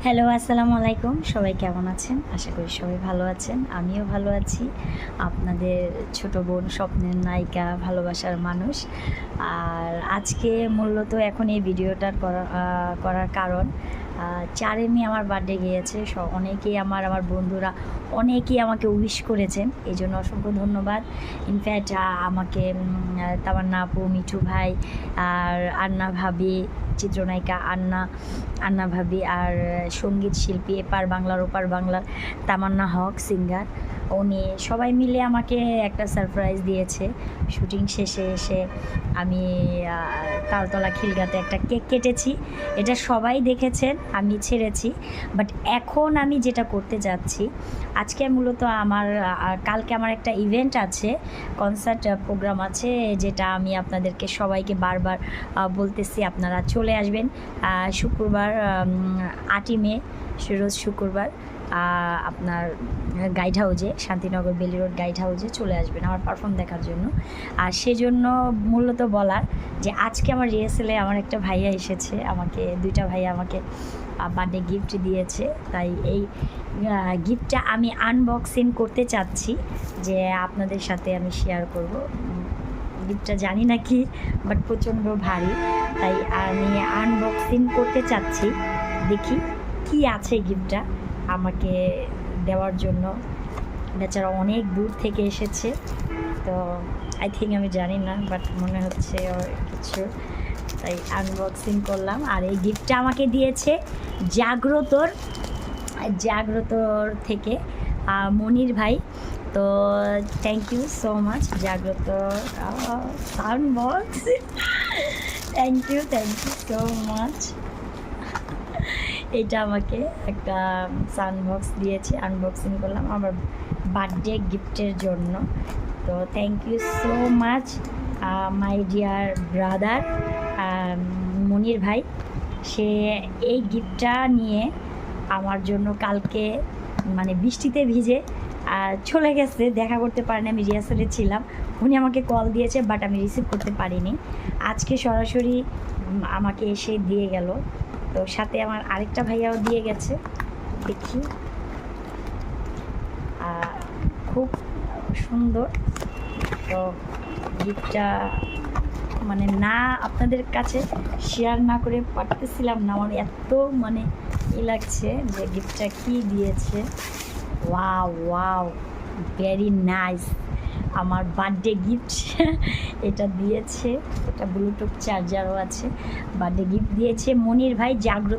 Hello, আসসালামু আলাইকুম। সবাই কেমন আছেন? আশা করি সবাই ভালো আছেন। আমিও ভালো আছি। আপনাদের ছোট বোন, স্বপ্নের নায়িকা, ভালোবাসার মানুষ। আর আজকে মূলত এখন এই ভিডিওটা করার কারণ 4 মে আমার বার্থডে গিয়েছে। অনেকেই আমার বন্ধুরা অনেকেই আমাকে উইশ করেছেন। এজন্য অসংখ্য ধন্যবাদ। ইনফ্যাক্ট আমাকে তামান্না আপু, মিঠু ভাই আর আন্না ভাবি, চিত্রনায়িকা আন্না ভাবি আর সঙ্গীত শিল্পী এপার বাংলার ওপার বাংলার তামান্না হক সিঙ্গার, উনি সবাই মিলে আমাকে একটা সারপ্রাইজ দিয়েছে। শুটিং শেষে এসে আমি তালতলা খিলগাতে একটা কেক কেটেছি। এটা সবাই দেখেছেন, আমি ছেড়েছি। বাট এখন আমি যেটা করতে যাচ্ছি, আজকে মূলত কালকে আমার একটা ইভেন্ট আছে, কনসার্ট প্রোগ্রাম আছে, যেটা আমি আপনাদেরকে সবাইকে বারবার বলতেছি আপনারা চলে আসবেন। শুক্রবার 8ই মে, রোজ শুক্রবার আপনার গাইড হাউজে, শান্তিনগর বেলি রোড গাইড হাউজে চলে আসবেন আমার পারফর্ম দেখার জন্য। আর সেজন্য মূলত বলার যে আজকে আমার রিহার্সেলে আমার একটা ভাইয়া এসেছে, আমাকে 2টা ভাইয়া আমাকে বার্থডে গিফট দিয়েছে। তাই এই গিফটটা আমি আনবক্সিং করতে চাচ্ছি, যে আপনাদের সাথে আমি শেয়ার করব। গিফটটা জানি না কি, বাট প্রচণ্ড ভারী, তাই আমি আনবক্সিং করতে চাচ্ছি। দেখি কি আছে গিফটটা আমাকে দেওয়ার জন্য। বেচারা অনেক দূর থেকে এসেছে, তো আই থিঙ্ক আমি জানি না, বাট মনে হচ্ছে কিছু, তাই আনবক্সিং করলাম। আর এই গিফটটা আমাকে দিয়েছে জাগ্রতর থেকে মনির ভাই। তো thank you so much Jagrato sound box, thank you so much. এটা আমাকে একটা সাউন্ড বক্স দিয়েছে, আনবক্সিং করলাম আমার বার্থডে গিফটের জন্য। তো thank you so much my dear brother Monir ভাই। সে এই গিফটটা নিয়ে আমার জন্য কালকে বৃষ্টিতে ভিজে চলে গেছে, দেখা করতে পারেনি, আমি রিহার্সালে ছিলাম। উনি আমাকে কল দিয়েছে, বাট আমি রিসিভ করতে পারিনি। আজকে সরাসরি আমাকে এসে দিয়ে গেল। তো সাথে আমার আরেকটা ভাইয়াও দিয়ে গেছে, দেখি। খুব সুন্দর। তো গিফটটা না আপনাদের কাছে শেয়ার না করে পারতেছিলাম না, আমার এত লাগছে যে গিফটটা কি দিয়েছে। Wow very nice. আমার বার্থডে গিফট এটা দিয়েছে, এটা ব্লুটুথ চার্জারও আছে। বার্থডে গিফট দিয়েছে মনির ভাই জাগ্রত।